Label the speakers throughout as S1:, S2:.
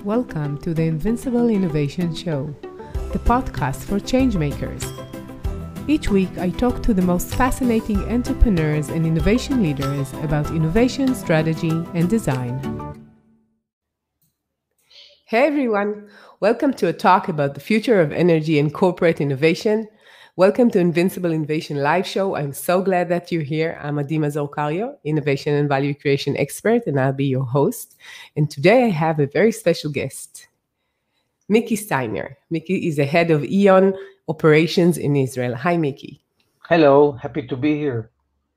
S1: Welcome to the Invincible Innovation Show, the podcast for changemakers. Each week, I talk to the most fascinating entrepreneurs and innovation leaders about innovation, strategy, and design. Hey everyone, welcome to a talk about the future of energy and corporate innovation. Welcome to Invincible Innovation Live Show. I'm so glad that you're here. I'm Mazor, Kario, innovation and value creation expert, and I'll be your host. And today I have a very special guest, Mickey Steiner. Mickey is the head of Eon operations in Israel. Hi, Mickey.
S2: Hello, happy to be here.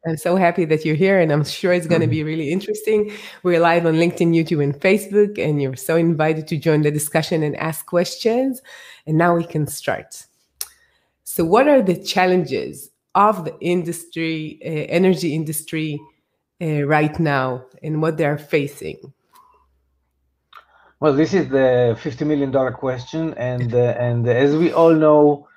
S1: I'm so happy that you're here, and I'm sure it's going to be really interesting. We're live on LinkedIn, YouTube, and Facebook, and you're so invited to join the discussion and ask questions. And now we can start. So what are the challenges of the industry, energy industry right now, and what they're facing?
S2: Well, this is the $50 million question, and as we all know,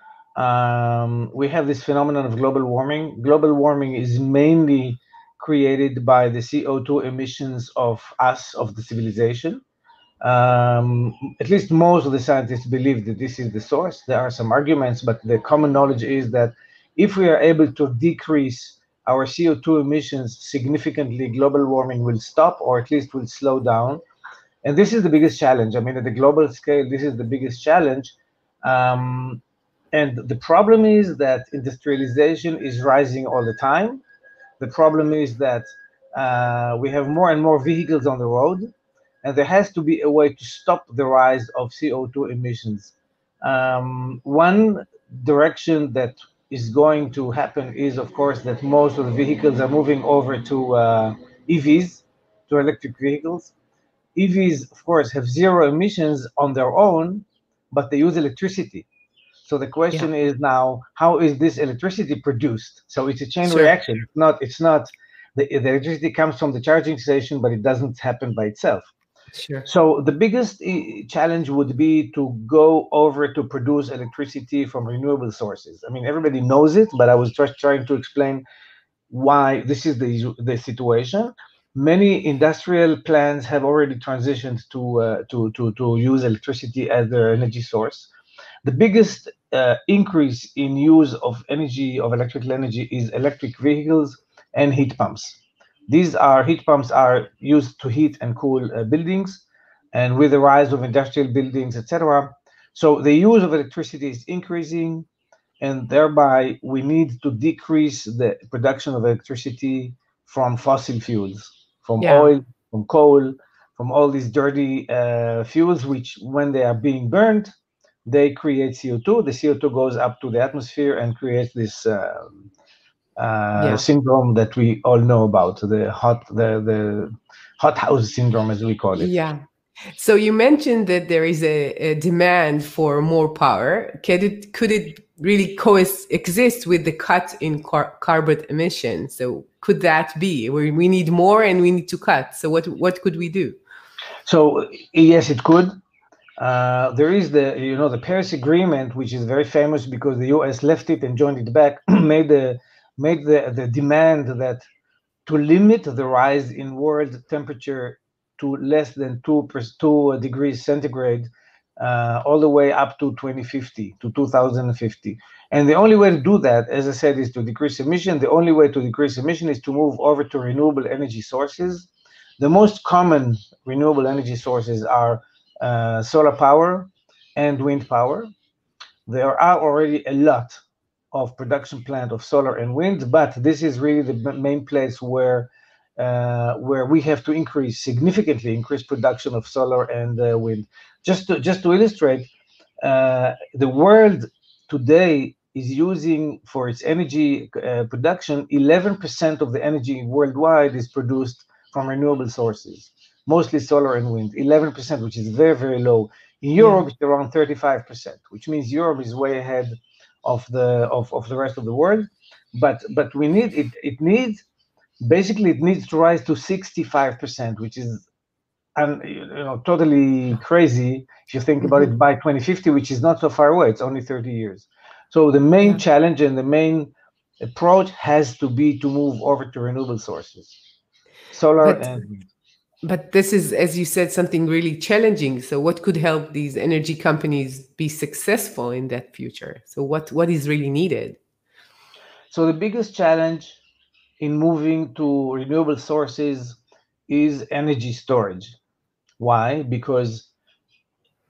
S2: we have this phenomenon of global warming. Global warming is mainly created by the CO2 emissions of the civilization. At least most of the scientists believe that this is the source. There are some arguments, but the common knowledge is that if we are able to decrease our CO2 emissions significantly, global warming will stop, or at least will slow down. And this is the biggest challenge. I mean, at the global scale, this is the biggest challenge. And the problem is that industrialization is rising all the time. The problem is that we have more and more vehicles on the road, and there has to be a way to stop the rise of CO2 emissions. One direction that is going to happen is, of course, that most of the vehicles are moving over to EVs, to electric vehicles. EVs, of course, have zero emissions on their own, but they use electricity. So the question is now, how is this electricity produced? So it's a chain reaction. It's not the electricity comes from the charging station, but it doesn't happen by itself. So the biggest challenge would be to go over to produce electricity from renewable sources. I mean, everybody knows it, but I was just trying to explain why this is the situation. Many industrial plants have already transitioned to use electricity as their energy source. The biggest increase in use of electrical energy is electric vehicles and heat pumps. Heat pumps are used to heat and cool buildings, and with the rise of industrial buildings, etc. So the use of electricity is increasing, and thereby we need to decrease the production of electricity from fossil fuels, from oil, from coal, from all these dirty fuels, which when they are being burned, they create CO2. The CO2 goes up to the atmosphere and creates this syndrome that we all know about, the hothouse syndrome, as we call it.
S1: Yeah. So you mentioned that there is a demand for more power. Could it really coexist with the cut in carbon emissions? So could that be where we need more and we need to cut? So what could we do?
S2: So yes, it could. There is the Paris Agreement, which is very famous because the US left it and joined it back, made the demand that to limit the rise in world temperature to less than 2 degrees centigrade all the way up to 2050. And the only way to do that, as I said, is to decrease emission. The only way to decrease emission is to move over to renewable energy sources. The most common renewable energy sources are solar power and wind power. There are already a lot of production plant of solar and wind, but this is really the main place where we have to significantly increase production of solar and wind. Just to illustrate, the world today is using for its energy production, 11% of the energy worldwide is produced from renewable sources, mostly solar and wind. 11%, which is very, very low. In Europe, it's around 35%, which means Europe is way ahead of the rest of the world. But we need it needs to rise to 65%, which is totally crazy if you think about it, by 2050, which is not so far away. It's only 30 years. So the main challenge and the main approach has to be to move over to renewable sources, solar and wind.
S1: But this is, as you said, something really challenging. So what could help these energy companies be successful in that future? So what is really needed?
S2: So the biggest challenge in moving to renewable sources is energy storage. Why? Because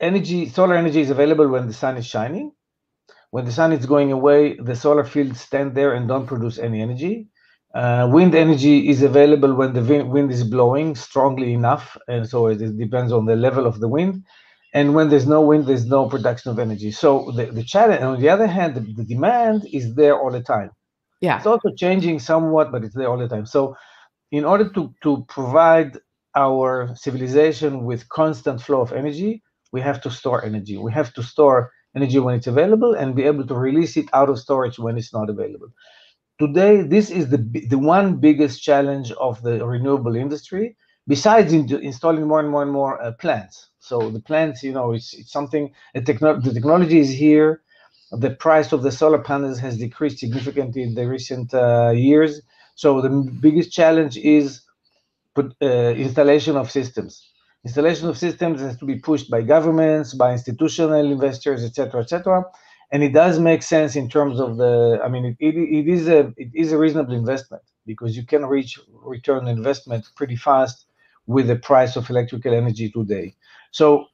S2: solar energy is available when the sun is shining. When the sun is going away, the solar fields stand there and don't produce any energy. Wind energy is available when the wind is blowing strongly enough, and so it depends on the level of the wind. And when there's no wind, there's no production of energy. So the challenge, on the other hand, the demand is there all the time.
S1: Yeah.
S2: It's also changing somewhat, but it's there all the time. So in order to provide our civilization with constant flow of energy, we have to store energy. We have to store energy when it's available and be able to release it out of storage when it's not available. Today, this is the one biggest challenge of the renewable industry, besides installing more and more and more plants. So the plants, it's something, the technology is here. The price of the solar panels has decreased significantly in the recent years. So the biggest challenge is installation of systems. Installation of systems has to be pushed by governments, by institutional investors, etc., etc. And it does make sense in terms of I mean, it is a reasonable investment because you can reach return on investment pretty fast with the price of electrical energy today. So,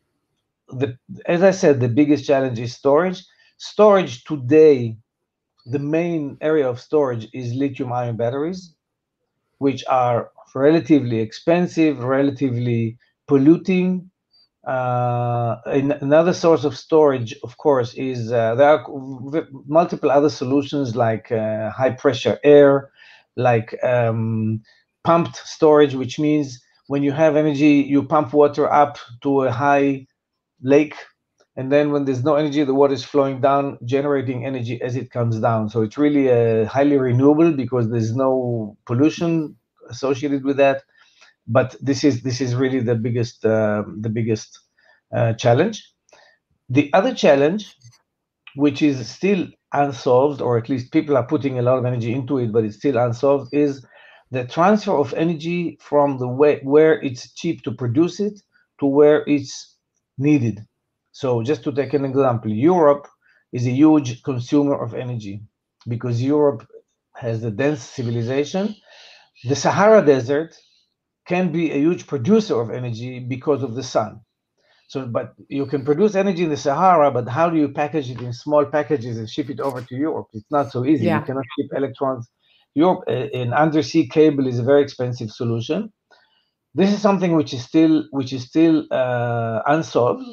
S2: as I said, the biggest challenge is storage. Storage today, the main area of storage is lithium-ion batteries, which are relatively expensive, relatively polluting. Another source of storage, of course, is there are multiple other solutions like high pressure air, like pumped storage, which means when you have energy, you pump water up to a high lake, and then when there's no energy, the water is flowing down, generating energy as it comes down. So it's really highly renewable because there's no pollution associated with that. But this is really the biggest challenge. The other challenge, which is still unsolved, or at least people are putting a lot of energy into it, but it's still unsolved, is the transfer of energy from the way where it's cheap to produce it to where it's needed. So just to take an example, Europe is a huge consumer of energy because Europe has a dense civilization. The Sahara Desert can be a huge producer of energy because of the sun. So, but you can produce energy in the Sahara, but how do you package it in small packages and ship it over to Europe? It's not so easy. You
S1: Yeah.
S2: cannot ship electrons. Europe, an undersea cable is a very expensive solution. This is something which is still unsolved.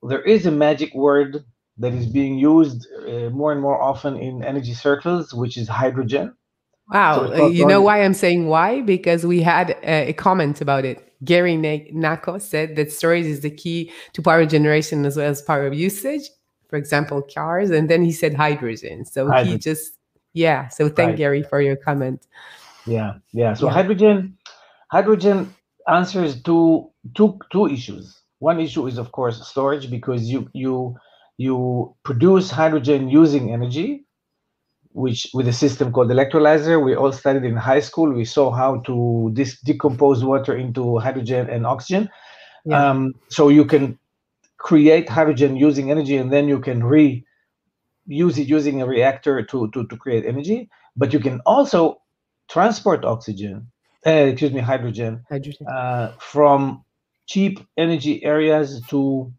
S2: There is a magic word that is being used more and more often in energy circles, which is hydrogen. So
S1: Wow.
S2: it's not
S1: You know
S2: only
S1: why I'm saying why? Because we had a comment about it. Gary Nako said that storage is the key to power generation as well as power usage, for example, cars. And then he said hydrogen. So he
S2: hydrogen,
S1: just, yeah. So thank
S2: right?
S1: Gary for your comment.
S2: Yeah, yeah. So
S1: Yeah.
S2: hydrogen answers two issues. One issue is of course storage because you produce hydrogen using energy, which with a system called electrolyzer. We all studied in high school. We saw how to decompose water into hydrogen and oxygen.
S1: Yeah.
S2: So you can create hydrogen using energy, and then you can use it using a reactor to create energy. But you can also transport hydrogen,
S1: Hydrogen.
S2: from cheap energy areas to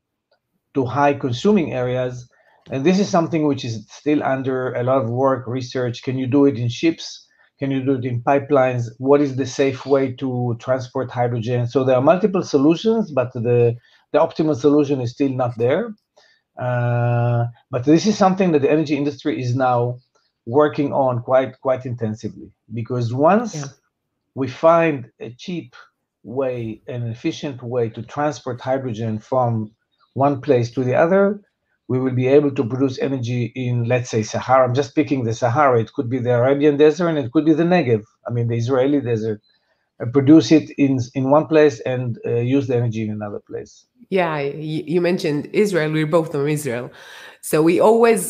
S2: high consuming areas. And this is something which is still under a lot of work, research. Can you do it in ships? Can you do it in pipelines? What is the safe way to transport hydrogen? So there are multiple solutions, but the optimal solution is still not there. But this is something that the energy industry is now working on quite intensively, because
S1: Yeah.
S2: once we find a cheap way, an efficient way to transport hydrogen from one place to the other, we will be able to produce energy in, let's say, Sahara. I'm just picking the Sahara. It could be the Arabian desert and it could be the Negev. I mean, the Israeli desert. Produce it in one place and use the energy in another place.
S1: Yeah, you mentioned Israel. We're both from Israel. So we always,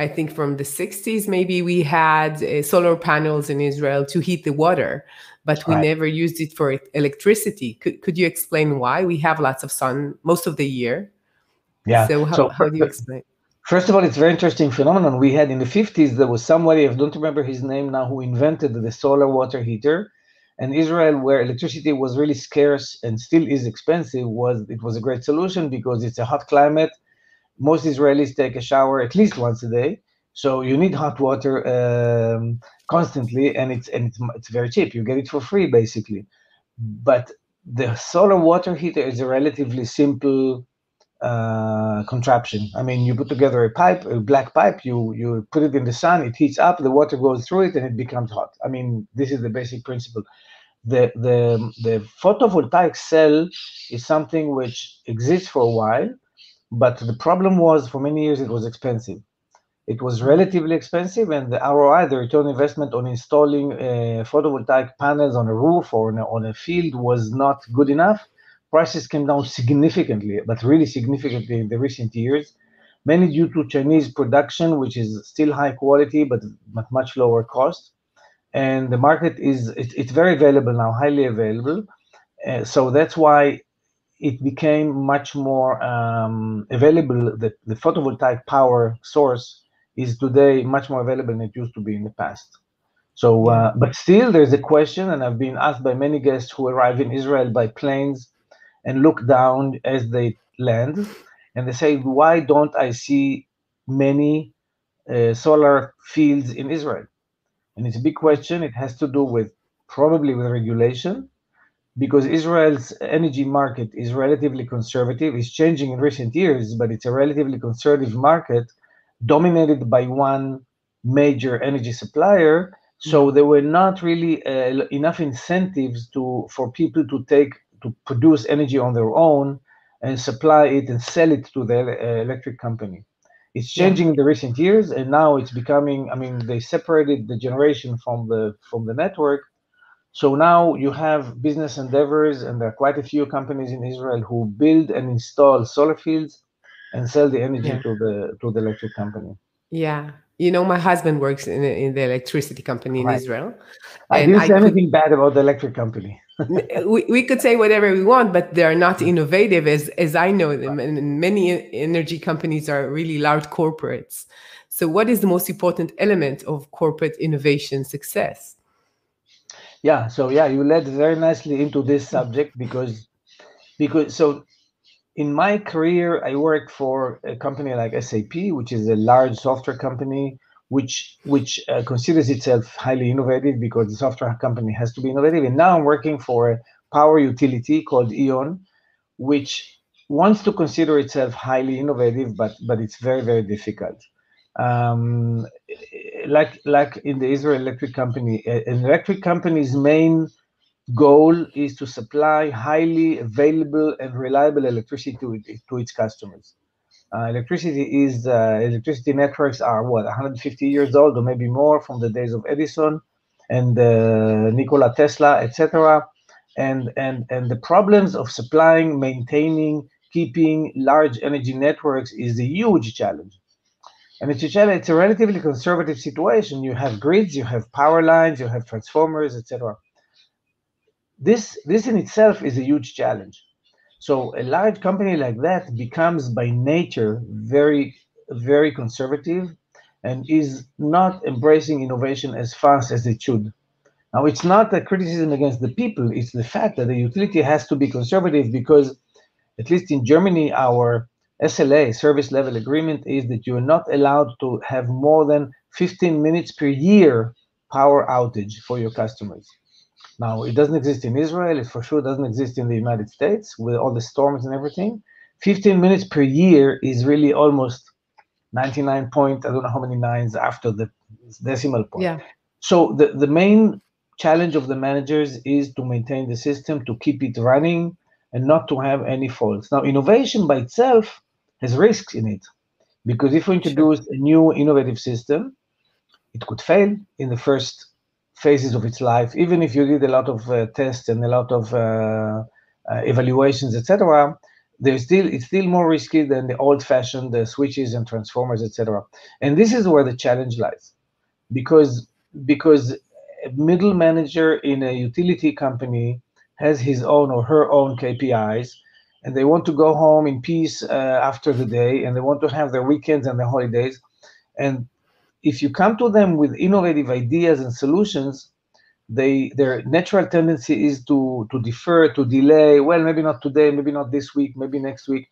S1: I think from the 60s, maybe we had solar panels in Israel to heat the water. but we
S2: Right.
S1: never used it for electricity. Could you explain why? We have lots of sun most of the year.
S2: Yeah.
S1: So
S2: So
S1: how do you explain?
S2: first of all, it's a very interesting phenomenon. We had in the 50s, there was somebody, I don't remember his name now, who invented the solar water heater. And Israel, where electricity was really scarce and still is expensive, it was a great solution because it's a hot climate. Most Israelis take a shower at least once a day, so you need hot water constantly, and it's very cheap. You get it for free basically. But the solar water heater is a relatively simple contraption. I mean, you put together a pipe, a black pipe, you put it in the sun, it heats up, the water goes through it, and it becomes hot. I mean, this is the basic principle. The photovoltaic cell is something which exists for a while, but the problem was for many years it was expensive. It was relatively expensive, and the ROI, the return on investment on installing photovoltaic panels on a roof or on a field, was not good enough. Prices came down significantly, but really significantly in the recent years, mainly due to Chinese production, which is still high quality but much lower cost. And the market it's very available now, highly available. So that's why it became much more available. The photovoltaic power source is today much more available than it used to be in the past. So,
S1: Yeah,
S2: but still, there's a question, and I've been asked by many guests who arrive in Israel by planes and look down as they land, and they say, "Why don't I see many solar fields in Israel?" And it's a big question. It has to do with probably with regulation, because Israel's energy market is relatively conservative. It's changing in recent years, but it's a relatively conservative market dominated by one major energy supplier. So there were not really enough incentives for people to produce energy on their own and supply it and sell it to the electric company. It's
S1: yeah,
S2: changing in the recent years, and now it's becoming. I mean, they separated the generation from the network, so now you have business endeavors, and there are quite a few companies in Israel who build and install solar fields and sell the energy
S1: yeah,
S2: to the electric company.
S1: yeah. My husband works in the electricity company in
S2: Right.
S1: Israel,
S2: I
S1: and
S2: didn't
S1: I
S2: say
S1: could
S2: anything bad about the electric company.
S1: we could say whatever we want, but they're not innovative as I know them. And many energy companies are really large corporates. So, what is the most important element of corporate innovation success?
S2: Yeah. So yeah, you led very nicely into this subject because in my career, I worked for a company like SAP, which is a large software company, which considers itself highly innovative because the software company has to be innovative. And now I'm working for a power utility called E.ON, which wants to consider itself highly innovative, but it's very difficult. Um, like in the Israel Electric Company, an electric company's main goal is to supply highly available and reliable electricity to its customers. Electricity networks are what 150 years old or maybe more, from the days of Edison and Nikola Tesla, etc. And the problems of supplying, maintaining, keeping large energy networks is a huge challenge. And it's a challenge. It's a relatively conservative situation. You have grids, you have power lines, you have transformers, etc. This in itself is a huge challenge. So a large company like that becomes by nature very conservative and is not embracing innovation as fast as it should. Now, it's not a criticism against the people, it's the fact that the utility has to be conservative because, at least in Germany, our SLA, service level agreement, is that you're not allowed to have more than 15 minutes per year power outage for your customers. Now, it doesn't exist in Israel. It for sure doesn't exist in the United States with all the storms and everything. 15 minutes per year is really almost 99 point, I don't know how many nines after the decimal point.
S1: Yeah,
S2: So the main challenge of the managers is to maintain the system, to keep it running, and not to have any faults. Now, innovation by itself has risks in it, because if we
S1: sure.
S2: introduce a new innovative system, it could fail in the first phases of its life, even if you did a lot of tests and a lot of evaluations, etc. It's still more risky than the old-fashioned switches and transformers, etc. And this is where the challenge lies, because because a middle manager in a utility company has his own or her own KPIs, and they want to go home in peace after the day, and they want to have their weekends and their holidays. And if you come to them with innovative ideas and solutions, their natural tendency is to defer, to delay. Well, maybe not today, maybe not this week, maybe next week,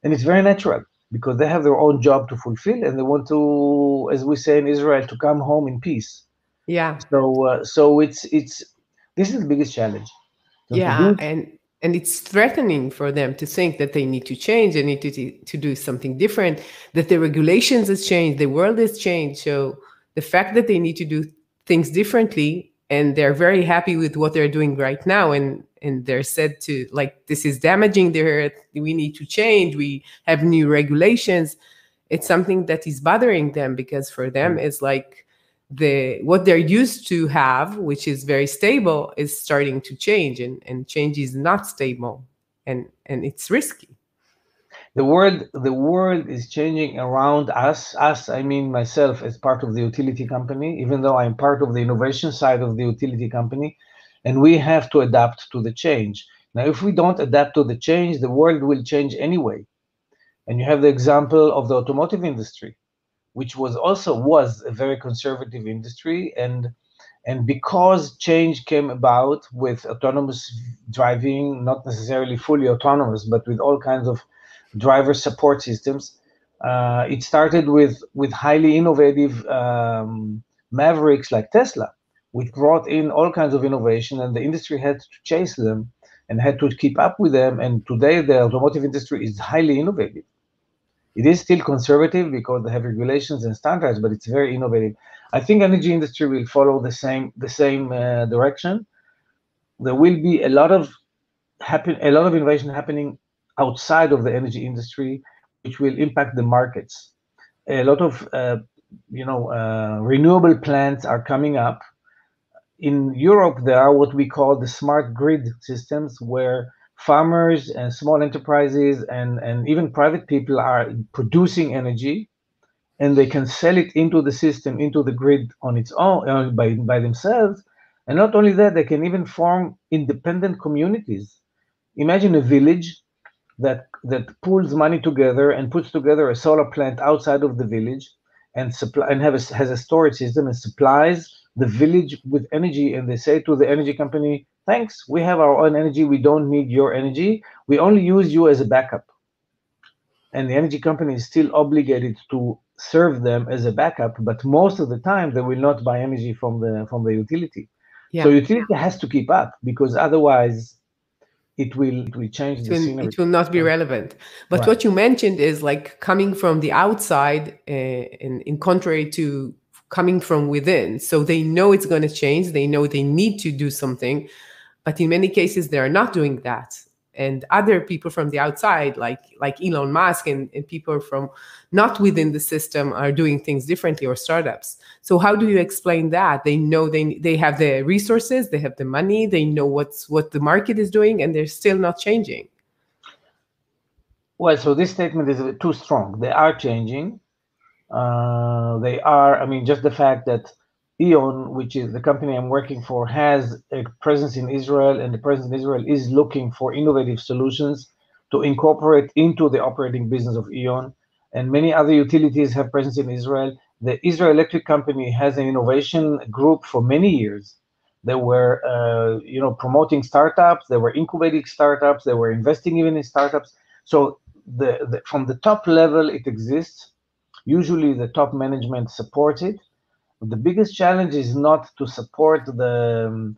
S2: and it's very natural because they have their own job to fulfill, and they want to, as we say in Israel, to come home in peace.
S1: Yeah.
S2: So it's this is the biggest challenge. To
S1: Yeah,
S2: introduce
S1: and it's threatening for them to think that they need to change, they need to do something different, that the regulations has changed, the world has changed. So the fact that they need to do things differently and they're very happy with what they're doing right now, and they're said to, like, this is damaging the earth, we need to change, we have new regulations. It's something that is bothering them because for them it's like what they're used to have, which is very stable, is starting to change, and change is not stable, and it's risky.
S2: the world is changing around us. Us, I mean myself as part of the utility company, even though I'm part of the innovation side of the utility company, and we have to adapt to the change. Now, if we don't adapt to the change, the world will change anyway. And you have the example of the automotive industry, which was a very conservative industry, and because change came about with autonomous driving, not necessarily fully autonomous, but with all kinds of driver support systems, it started with highly innovative mavericks like Tesla, which brought in all kinds of innovation, and the industry had to chase them and had to keep up with them. And today, the automotive industry is highly innovative. It is still conservative because they have regulations and standards, but it's very innovative. I think energy industry will follow the same direction. There will be a lot of innovation happening outside of the energy industry, which will impact the markets. A lot of renewable plants are coming up. In Europe, there are what we call the smart grid systems, where farmers and small enterprises and even private people are producing energy, and they can sell it into the system, into the grid on its own, by themselves. And not only that, they can even form independent communities. Imagine a village that pools money together and puts together a solar plant outside of the village, and supply and has a storage system and supplies the village with energy. And they say to the energy company, thanks, we have our own energy, we don't need your energy, we only use you as a backup. And the energy company is still obligated to serve them as a backup, but most of the time they will not buy energy from the utility. So
S1: Yeah,
S2: utility has to keep up, because otherwise it will change the scenery.
S1: it will not be relevant. But
S2: Right.
S1: what you mentioned is like coming from the outside, in contrary to coming from within. So they know it's going to change. They know they need to do something, but in many cases they are not doing that. And other people from the outside, like Elon Musk, and people from not within the system, are doing things differently, or startups. So how do you explain that? They know they have the resources, they have the money, they know what the market is doing, and they're still not changing.
S2: Well, so this statement is a bit too strong. They are changing. They are, I mean, just the fact that E.ON, which is the company I'm working for, has a presence in Israel, and the presence in Israel is looking for innovative solutions to incorporate into the operating business of E.ON. And many other utilities have presence in Israel. The Israel Electric Company has an innovation group for many years. They were, promoting startups. They were incubating startups. They were investing even in startups. So from the top level, it exists. Usually the top management supports it. The biggest challenge is not to support the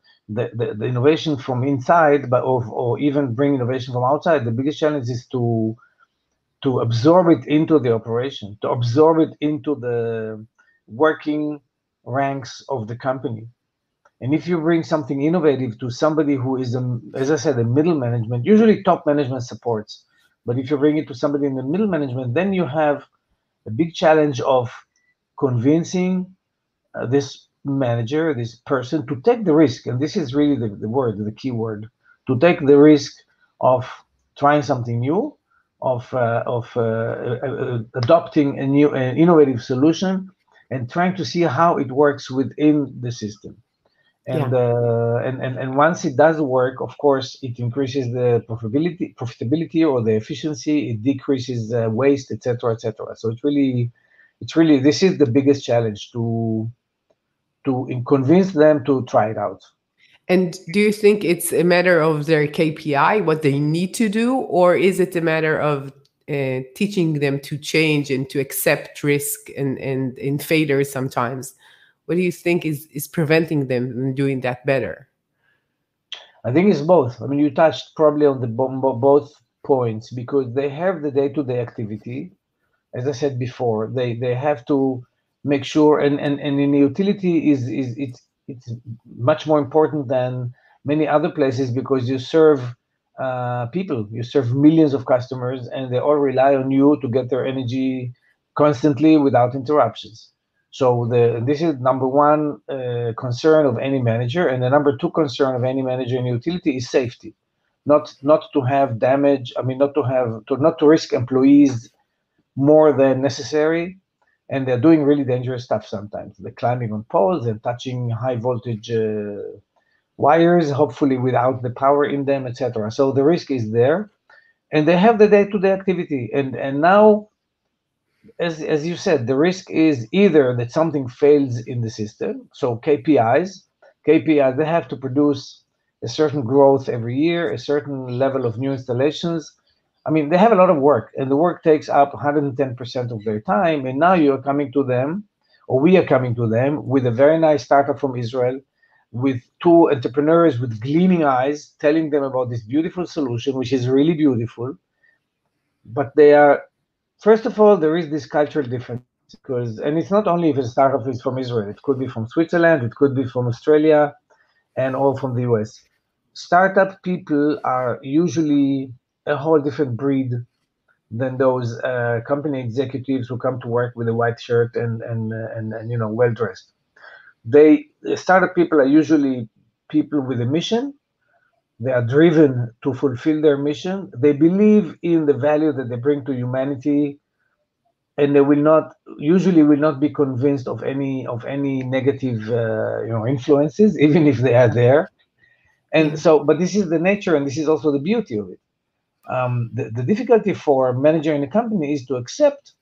S2: innovation from inside, or even bring innovation from outside. The biggest challenge is to absorb it into the operation, to absorb it into the working ranks of the company. And if you bring something innovative to somebody who is, as I said, a middle management, usually top management supports. But if you bring it to somebody in the middle management, then you have a big challenge of convincing this manager, this person, to take the risk. And this is really the key word, to take the risk of trying something new, of adopting a new innovative solution, and trying to see how it works within the system.
S1: Yeah.
S2: And once it does work, of course, it increases the profitability or the efficiency. It decreases waste, etc., etc. So it's really this is the biggest challenge to convince them to try it out.
S1: And do you think it's a matter of their KPI, what they need to do, or is it a matter of teaching them to change and to accept risk and in failures sometimes? What do you think is preventing them from doing that better?
S2: I think it's both. I mean, you touched probably on the both points because they have the day-to-day activity. As I said before, they have to make sure, and in the utility is it's much more important than many other places because you serve people, you serve millions of customers, and they all rely on you to get their energy constantly without interruptions. So this is number one concern of any manager, and the number two concern of any manager in utility is safety, not to have damage. I mean, not to risk employees more than necessary, and they're doing really dangerous stuff sometimes. They're climbing on poles and touching high voltage wires, hopefully without the power in them, etc. So the risk is there, and they have the day-to-day activity. And now, as you said, the risk is either that something fails in the system. So KPIs, they have to produce a certain growth every year, a certain level of new installations. I mean, they have a lot of work, and the work takes up 110% of their time. And now you're coming to them, or we are coming to them with a very nice startup from Israel, with two entrepreneurs with gleaming eyes, telling them about this beautiful solution, which is really beautiful. But they are, first of all, there is this cultural differences because, and it's not only if a startup is from Israel, it could be from Switzerland, it could be from Australia, and all from the US. Startup people are usually a whole different breed than those company executives who come to work with a white shirt and well dressed. The startup people are usually people with a mission. They are driven to fulfill their mission. They believe in the value that they bring to humanity, and they will not usually will not be convinced of any negative influences, even if they are there.
S1: Yeah.
S2: And so, but this is the nature, and this is also the beauty of it. The difficulty for a manager in a company is to accept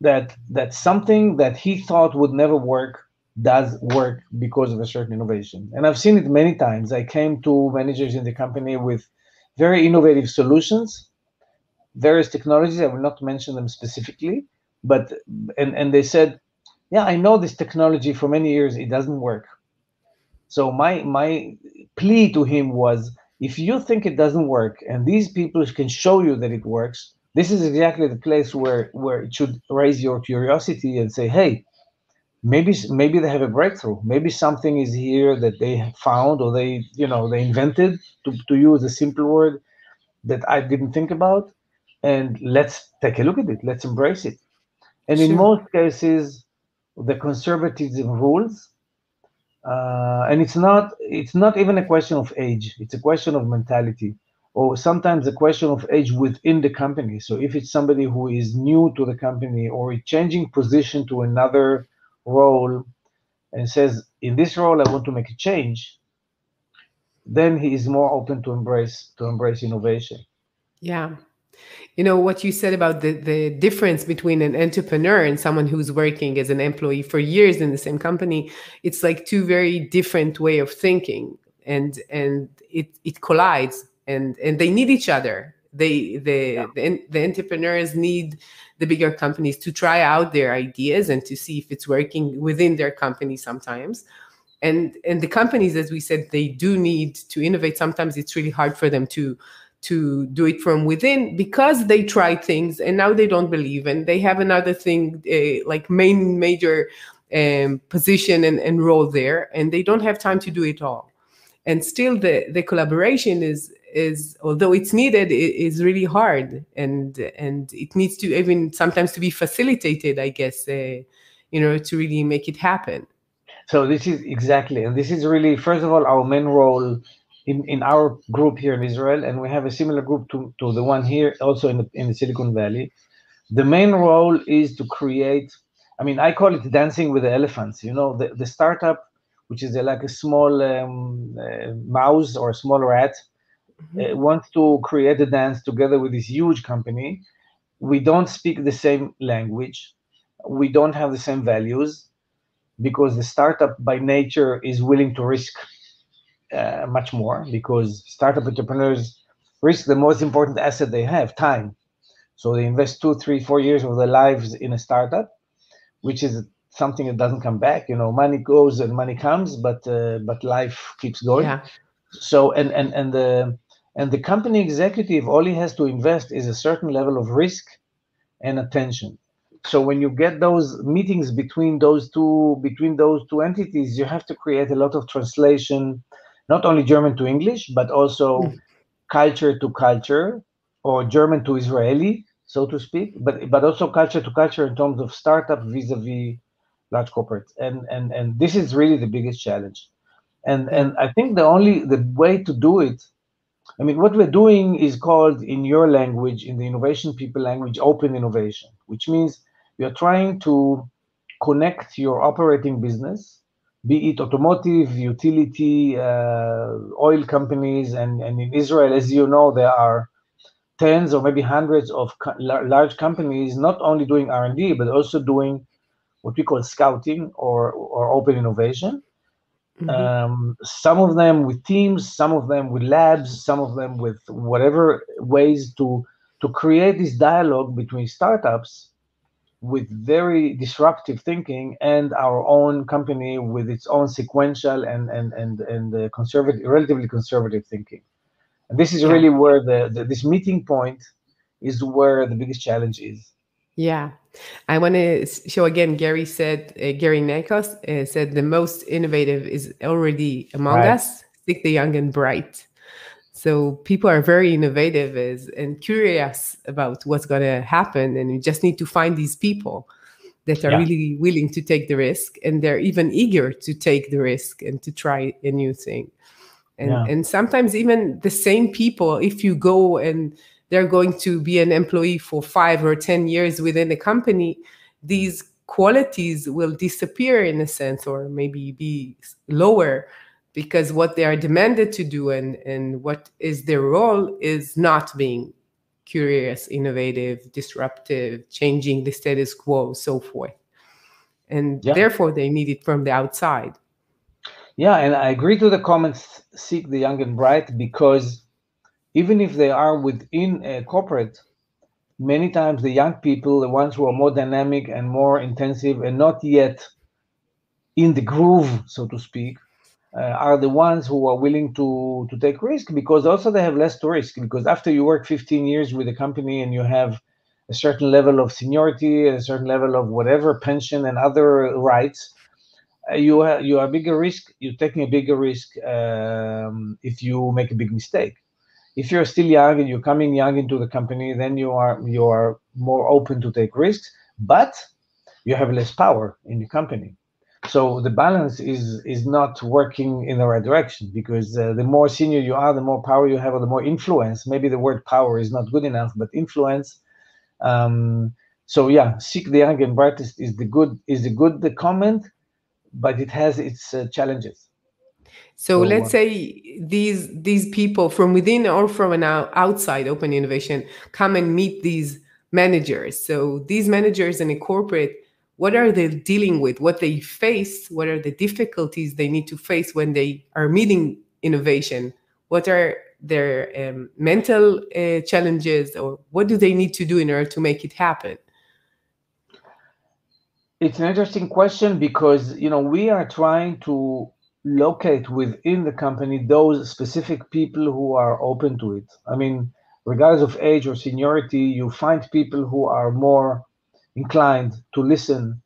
S2: that something that he thought would never work does work because of a certain innovation. And I've seen it many times. I came to managers in the company with very innovative solutions, various technologies. I will not mention them specifically, but and they said, "Yeah, I know this technology for many years. It doesn't work." So my plea to him was, if you think it doesn't work and these people can show you that it works, this is exactly the place where it should raise your curiosity and say, hey, maybe they have a breakthrough. Maybe something is here that they have found or they invented, to use a simple word that I didn't think about. And let's take a look at it. Let's embrace it. And in
S1: Sure.
S2: most cases, the conservatism rules, and it's not even a question of age. It's a question of mentality, or sometimes a question of age within the company. So if it's somebody who is new to the company or is changing position to another role and says, in this role I want to make a change, then he is more open to embrace innovation.
S1: Yeah. You know what you said about the difference between an entrepreneur and someone who's working as an employee for years in the same company. It's like two very different way of thinking, and it collides, and they need each other. The entrepreneurs need the bigger companies to try out their ideas and to see if it's working within their company sometimes. And the companies, as we said, they do need to innovate. Sometimes it's really hard for them to do it from within because they try things and now they don't believe, and they have another thing like major position and role there, and they don't have time to do it all. And still the collaboration is although it's needed, it is really hard, and it needs to even sometimes to be facilitated, I guess, to really make it happen.
S2: So this is exactly, and this is really, first of all, our main role in our group here in Israel, and we have a similar group to the one here also in the Silicon Valley. The main role is to create, I mean, I call it dancing with the elephants. The startup which is like a small mouse or a small rat,
S1: Mhm.
S2: wants to create a dance together with this huge company. We don't speak the same language. We don't have the same values because the startup by nature is willing to risk much more because startup entrepreneurs risk the most important asset they have, time. So they invest 2, 3, 4 years of their lives in a startup, which is something that doesn't come back. Money goes and money comes, but life keeps going.
S1: Yeah.
S2: So and the company executive, all he has to invest is a certain level of risk and attention. So when you get those meetings between those two entities, you have to create a lot of translation, not only German to English, but also
S1: Mm.
S2: culture to culture, or German to Israeli, so to speak, but also culture to culture in terms of startup vis-a-vis large corporates. And this is really the biggest challenge. And
S1: Yeah.
S2: I think the way to do it, I mean, what we're doing is called in your language, in the innovation people language, open innovation, which means you're trying to connect your operating business, be it automotive, utility, oil companies, and in Israel, as you know, there are tens or maybe hundreds of large companies not only doing R&D but also doing what we call scouting or open innovation.
S1: Hmm.
S2: Some of them with teams, some of them with labs, some of them with whatever ways to create this dialogue between startups with very disruptive thinking and our own company with its own sequential and conservative, relatively conservative thinking. And this is
S1: Yeah.
S2: really where this meeting point is where the biggest challenge is.
S1: Yeah. I want to show again. Gary Nakos said the most innovative is already among
S2: Right.
S1: us, sick, the young, and bright. So people are very innovative and curious about what's going to happen. And we just need to find these people that are
S2: Yeah.
S1: really willing to take the risk. And they're even eager to take the risk and to try a new thing.
S2: Yeah.
S1: And sometimes even the same people, if you go and they're going to be an employee for 5 or 10 years within the company, these qualities will disappear in a sense, or maybe be lower, because what they are demanded to do and what is their role is not being curious, innovative, disruptive, changing the status quo, so forth. And
S2: Yeah.
S1: therefore they need it from the outside.
S2: Yeah. And I agree to the comments, seek the young and bright, because even if they are within a corporate, many times the young people, the ones who are more dynamic and more intensive and not yet in the groove, so to speak, are the ones who are willing to take risk, because also they have less to risk, because after you work 15 years with a company and you have a certain level of seniority and a certain level of whatever pension and other rights, you are bigger risk. You're taking a bigger risk if you make a big mistake. If you're still young and you're coming young into the company, then you are more open to take risks, but you have less power in the company. So the balance is not working in the right direction, because the more senior you are, the more power you have, or the more influence. Maybe the word power is not good enough, but influence. Um, so yeah, seek the young and brightest is the good the comment, but it has its challenges.
S1: So
S2: So
S1: let's say these people from within or from an outside open innovation come and meet these managers. So these managers in a corporate, what are they dealing with? What they face? What are the difficulties they need to face when they are meeting innovation? What are their mental challenges, or what do they need to do in order to make it happen?
S2: it's an interesting question, because we are trying to locate within the company those specific people who are open to it. I mean, regardless of age or seniority, you find people who are more inclined to listen,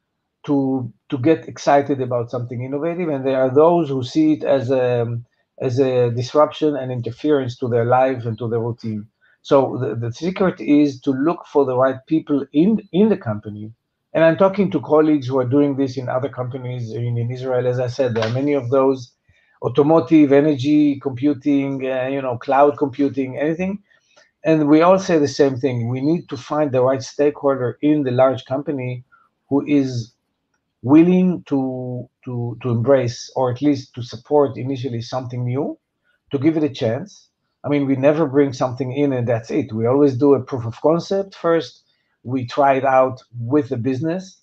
S2: to get excited about something innovative, and there are those who see it as a disruption and interference to their life and to their routine. So the secret is to look for the right people in the company. And I'm talking to colleagues who are doing this in other companies in Israel. As I said, there are many of those: automotive, energy, computing, cloud computing, anything. And we all say the same thing. We need to find the right stakeholder in the large company who is willing to embrace, or at least to support initially, something new, to give it a chance. I mean, we never bring something in and that's it. We always do a proof of concept first. We try it out with the business,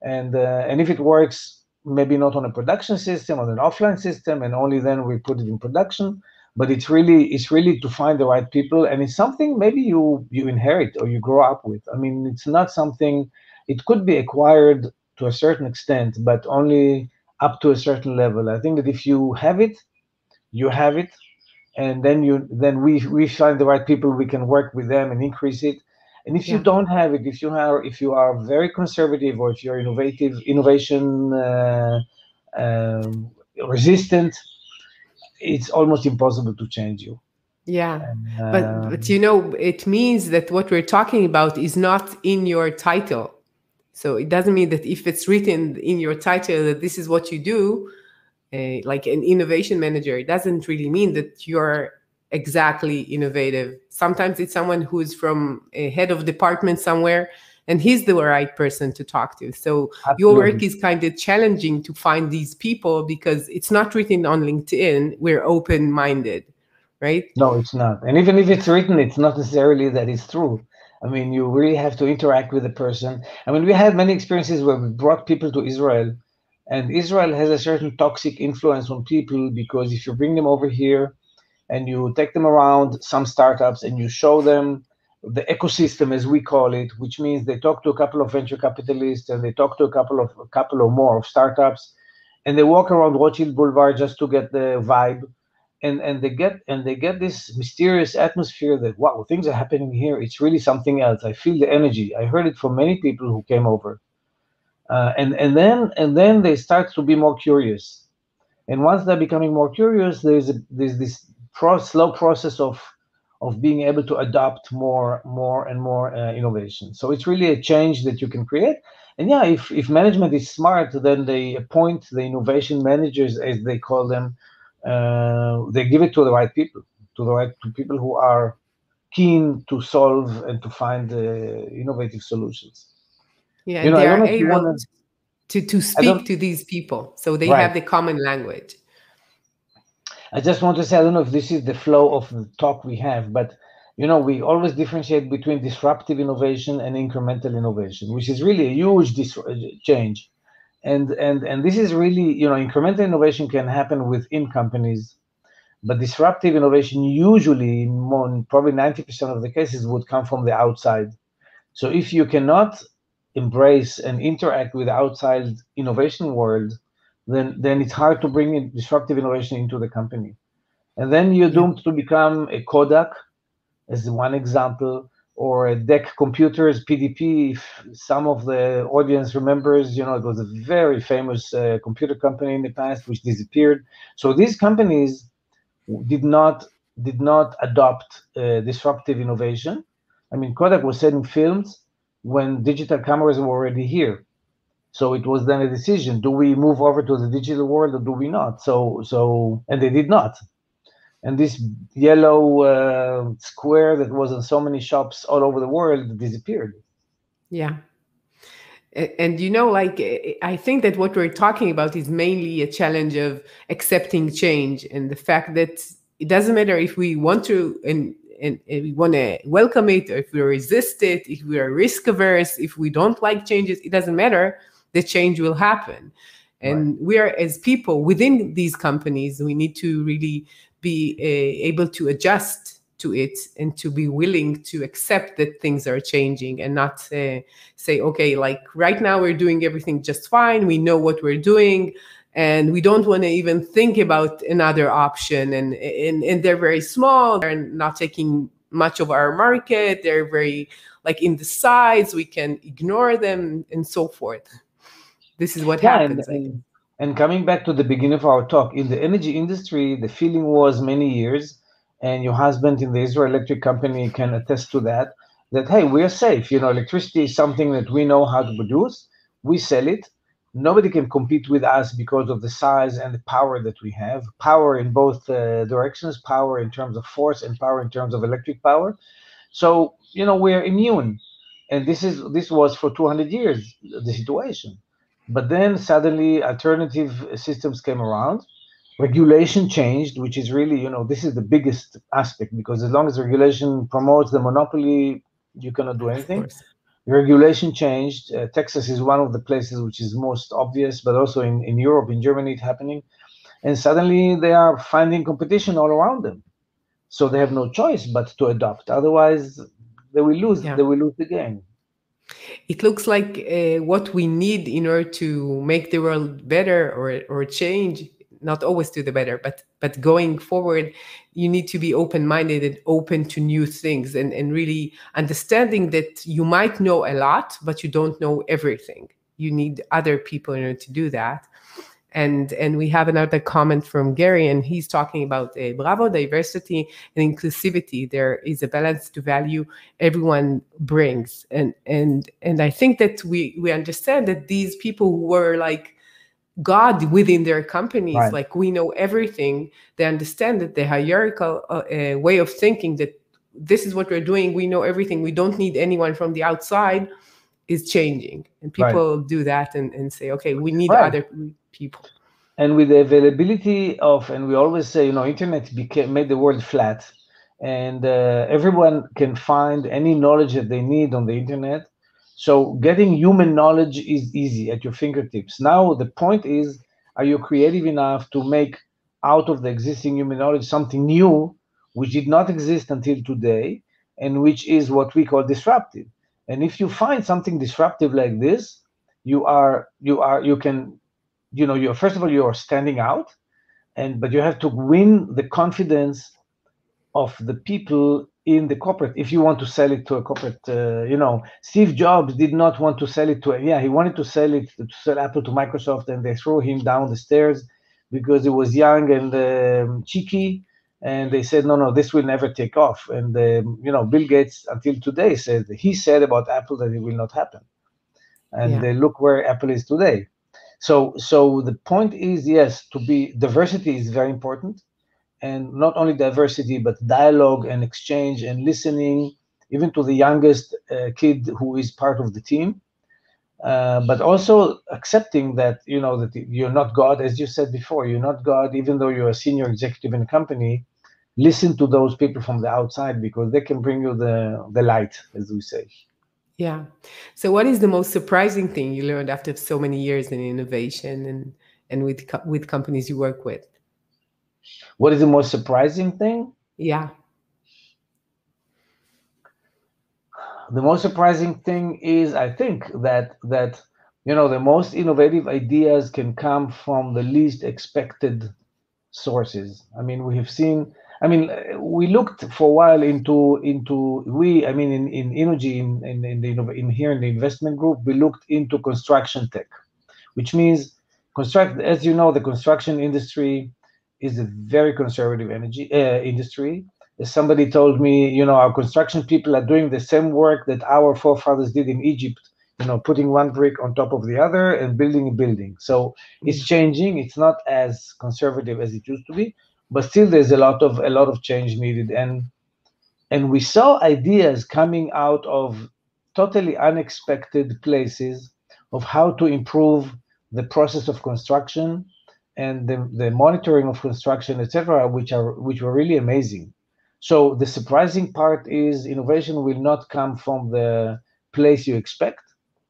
S2: and if it works, maybe not on a production system, on an offline system, and only then we put it in production. But it's really to find the right people, and it's something maybe you inherit or you grow up with. I mean, it's not something. It could be acquired to a certain extent, but only up to a certain level. I think that if you have it, you have it, and then we find the right people, we can work with them and increase it. And if you
S1: Yeah.
S2: don't have it, if you are very conservative, or if you're innovation um, resistant, it's almost impossible to change you.
S1: Yeah.
S2: And,
S1: But you know, it means that what we're talking about is not in your title. So it doesn't mean that if it's written in your title that this is what you do, like an innovation manager, it doesn't really mean that you're exactly innovative. Sometimes it's someone who's from a head of department somewhere and he's the right person to talk to. So your work
S2: absolutely.
S1: is kind of challenging to find these people because it's not written on LinkedIn. We're open minded, right?
S2: No, it's not. And even if it's written, it's not necessarily that it's true. I mean, you really have to interact with the person. I mean, we had many experiences where we brought people to Israel, and Israel has a certain toxic influence on people, because if you bring them over here and you take them around some startups and you show them the ecosystem, as we call it, which means they talk to a couple of venture capitalists and they talk to a couple or more of startups, and they walk around Rothschild Boulevard just to get the vibe, and they get this mysterious atmosphere that, wow, things are happening here. It's really something else. I feel the energy. I heard it from many people who came over, and then they start to be more curious. And once they're becoming more curious, there's this slow process of being able to adopt more and more innovation. So it's really a change that you can create. And yeah, if management is smart, then they appoint the innovation managers, as they call them. They give it to the right people, to people who are keen to solve and to find innovative solutions.
S1: Yeah. And
S2: I
S1: they
S2: don't
S1: are
S2: know if you
S1: able
S2: want to.
S1: to
S2: I
S1: speak
S2: don't.
S1: to these people. So they have
S2: Right.
S1: the common language.
S2: I just want to say, I don't know if this is the flow of the talk we have, but we always differentiate between disruptive innovation and incremental innovation, which is really a huge change. And this is really, incremental innovation can happen within companies, but disruptive innovation usually, probably 90% of the cases, would come from the outside. So if you cannot embrace and interact with the outside innovation world, then it's hard to bring in disruptive innovation into the company. And then you're
S1: Yeah.
S2: doomed to become a Kodak, as one example, or a DEC Computers, PDP. If some of the audience remembers, it was a very famous computer company in the past which disappeared. So these companies did not did not adopt disruptive innovation. I mean, Kodak was selling films when digital cameras were already here. So it was then a decision: do we move over to the digital world or do we not? And they did not. And this yellow square that was in so many shops all over the world disappeared.
S1: Yeah. And like I think that what we're talking about is mainly a challenge of accepting change and the fact that it doesn't matter if we want to and we want to welcome it, or if we resist it, if we are risk averse, if we don't like changes, it doesn't matter. The change will happen.
S2: Right.
S1: And we are, as people within these companies, we need to really be able to adjust to it and to be willing to accept that things are changing and not say, okay, like right now we're doing everything just fine. We know what we're doing and we don't want to even think about another option. And they're very small. They're not taking much of our market. They're very like in the sides. We can ignore them and so forth. This is what
S2: Yeah, and,
S1: happens, I guess.
S2: and and coming back to the beginning of our talk, in the energy industry, the feeling was many years, and your husband in the Israel Electric Company can attest to that. That hey, we are safe. Electricity is something that we know how to produce. We sell it. Nobody can compete with us because of the size and the power that we have. Power in both directions. Power in terms of force and power in terms of electric power. So we're immune, and this was for 200 years the situation. But then suddenly alternative systems came around. Regulation changed, which is really, this is the biggest aspect, because as long as regulation promotes the monopoly, you cannot do
S1: Of
S2: anything.
S1: course.
S2: Regulation changed. Texas is one of the places which is most obvious, but also in Europe, in Germany, it's happening. And suddenly they are finding competition all around them. So they have no choice but to adopt. Otherwise, they will lose.
S1: Yeah.
S2: They will lose the game.
S1: It looks like what we need in order to make the world better or change, not always to the better, but going forward, you need to be open minded and open to new things, and really understanding that you might know a lot, but you don't know everything. You need other people in order to do that. And we have another comment from Gary, and he's talking about bravo, diversity and inclusivity. There is a balance to value everyone brings, and I think that we understand that these people who were like God within their companies,
S2: Right.
S1: like we know everything. They understand that the hierarchical way of thinking, that this is what we're doing, we know everything, we don't need anyone from the outside, is changing. And
S2: Right.
S1: people do that and say, okay, we need
S2: Right.
S1: other people.
S2: And with the availability of, and we always say, internet became made the world flat, and everyone can find any knowledge that they need on the internet. So getting human knowledge is easy at your fingertips. Now the point is, are you creative enough to make out of the existing human knowledge something new, which did not exist until today, and which is what we call disruptive? And if you find something disruptive like this, you can, you're, first of all, you're standing out, but you have to win the confidence of the people in the corporate. If you want to sell it to a corporate, Steve Jobs did not want to sell it to, he wanted to sell Apple to Microsoft, and they threw him down the stairs because he was young and cheeky, and they said, no, this will never take off. And Bill Gates until today said about Apple that it will not happen, and
S1: Yeah.
S2: look where Apple is today. So the point is, yes, to be diversity is very important, and not only diversity, but dialogue and exchange and listening, even to the youngest kid who is part of the team. But also accepting that that you're not God, as you said before. You're not God, even though you're a senior executive in a company. Listen to those people from the outside, because they can bring you the light, as we say.
S1: Yeah. So, what is the most surprising thing you learned after so many years in innovation and with companies you work with?
S2: What is the most surprising thing?
S1: Yeah.
S2: The most surprising thing is, I think, that the most innovative ideas can come from the least expected sources. I mean, we have seen. I mean, we looked for a while into we. I mean, in energy, in here in the investment group, we looked into construction tech, which means as you know, the construction industry is a very conservative energy industry. As somebody told me, our construction people are doing the same work that our forefathers did in Egypt, putting one brick on top of the other and building a building. So it's
S1: Yeah.
S2: changing. It's not as conservative as it used to be, but still there's a lot of change needed. And we saw ideas coming out of totally unexpected places of how to improve the process of construction and the monitoring of construction, etc., which were really amazing. So the surprising part is innovation will not come from the place you expect.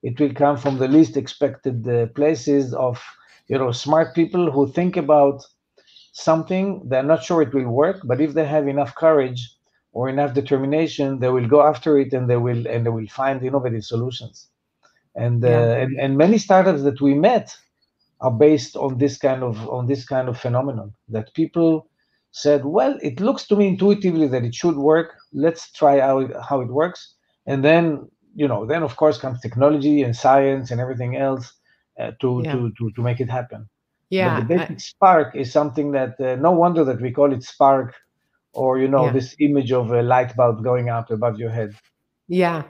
S2: It will come from the least expected places of smart people who think about something. They're not sure it will work, but if they have enough courage or enough determination, they will go after it, and they will find innovative solutions. And
S1: Yeah.
S2: many startups that we met are based on this kind of phenomenon, that people said, well, it looks to me intuitively that it should work. Let's try out how it works. And then of course comes technology and science and everything else
S1: Yeah.
S2: to make it happen. But the
S1: Yeah.
S2: basic spark is something that no wonder that we call it spark, or
S1: Yeah.
S2: this image of a light bulb going up above your head.
S1: Yeah,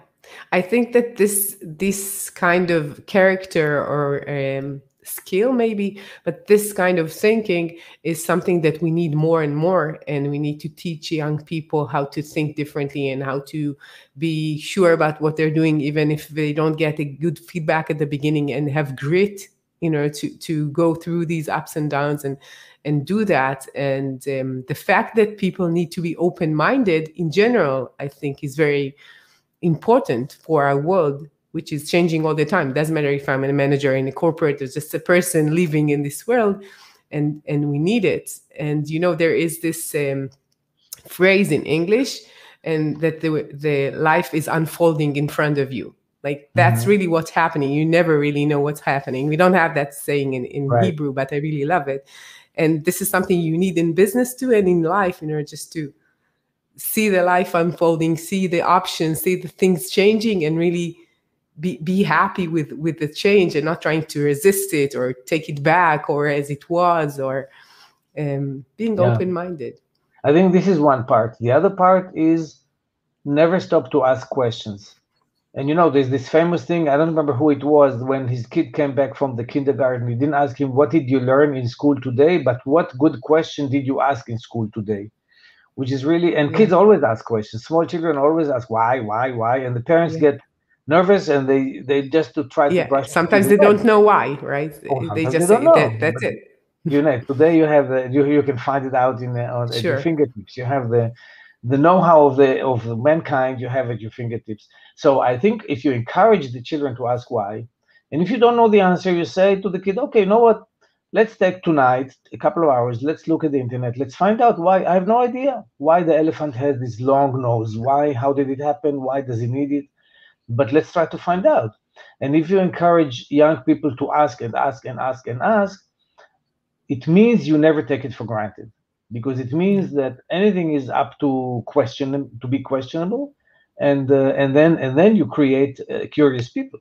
S1: I think that this kind of character or skill, maybe, but this kind of thinking is something that we need more and more, and we need to teach young people how to think differently and how to be sure about what they're doing, even if they don't get a good feedback at the beginning, and have grit to go through these ups and downs and do that. And the fact that people need to be open-minded in general, I think, is very important for our world, which is changing all the time. It doesn't matter if I'm a manager in a corporate or just a person living in this world, and we need it. And there is this phrase in English, and that the life is unfolding in front of you. Like that's really what's happening. You never really know what's happening. We don't have that saying in
S2: Right.
S1: Hebrew, but I really love it. And this is something you need in business too, and in life, just to see the life unfolding, see the options, see the things changing, and really be happy with the change, and not trying to resist it or take it back or as it was, or being open-minded.
S2: I think this is one part. The other part is never stop to ask questions. And there's this famous thing, I don't remember who it was, when his kid came back from the kindergarten, he didn't ask him, what did you learn in school today? But what good question did you ask in school today? Which is really, and kids always ask questions. Small children always ask why, and the parents get nervous, and they just to try to brush.
S1: Sometimes they don't know why, right? They just say that's it.
S2: Today you have you can find it out at your fingertips. You have the know-how of mankind. You have at your fingertips. So I think if you encourage the children to ask why, and if you don't know the answer, you say to the kid, okay, you know what? Let's take tonight a couple of hours. Let's look at the internet. Let's find out why. I have no idea why the elephant has this long nose. Why? How did it happen? Why does it need it? But let's try to find out. And if you encourage young people to ask and ask and ask and ask, it means you never take it for granted, because it means that anything is up to be questionable, and then you create curious people.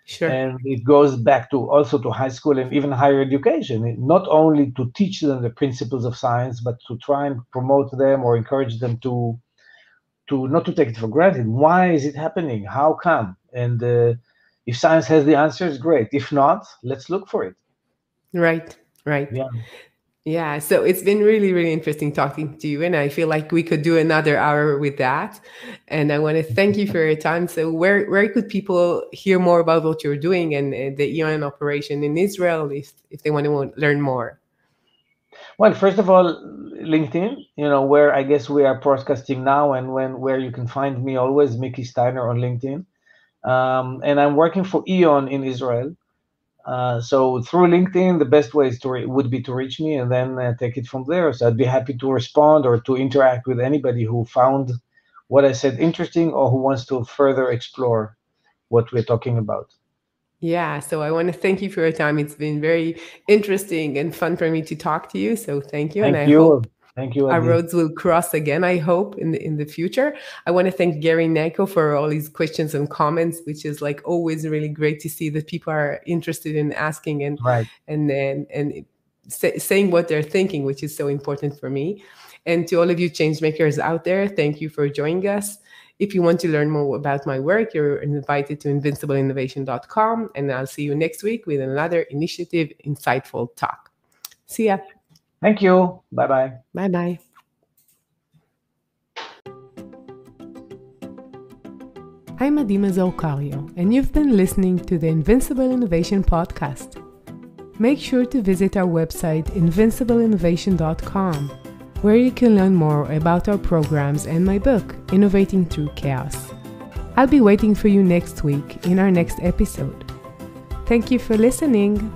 S1: Sure.
S2: And it goes back also to high school and even higher education, not only to teach them the principles of science, but to try and promote them or encourage them to not to take it for granted. Why is it happening? How come? And if science has the answers, great. If not, let's look for it.
S1: Right. Yeah. So it's been really, really interesting talking to you, and I feel like we could do another hour with that. And I want to thank you for your time. So where could people hear more about what you're doing and the EON operation in Israel if they want to learn more?
S2: Well, first of all, LinkedIn, where I guess we are broadcasting now, and where you can find me always, Mickey Steiner on LinkedIn. And I'm working for EON in Israel. So through LinkedIn, the best way would be to reach me, and then take it from there. So I'd be happy to respond or to interact with anybody who found what I said interesting, or who wants to further explore what we're talking about.
S1: Yeah, so I want to thank you for your time. It's been very interesting and fun for me to talk to you. So thank you.
S2: Thank you. Thank you, Adi.
S1: Our roads will cross again, I hope, in the future. I want to thank Gary Neko for all his questions and comments, which is like always really great to see that people are interested in asking and saying what they're thinking, which is so important for me. And to all of you change makers out there, thank you for joining us. If you want to learn more about my work, you're invited to invincibleinnovation.com, and I'll see you next week with another initiative, insightful talk. See ya.
S2: Thank you. Bye-bye.
S1: Bye-bye. I'm Mazor Kario, and you've been listening to the Invincible Innovation Podcast. Make sure to visit our website, invincibleinnovation.com, where you can learn more about our programs and my book, Innovating Through Chaos. I'll be waiting for you next week in our next episode. Thank you for listening.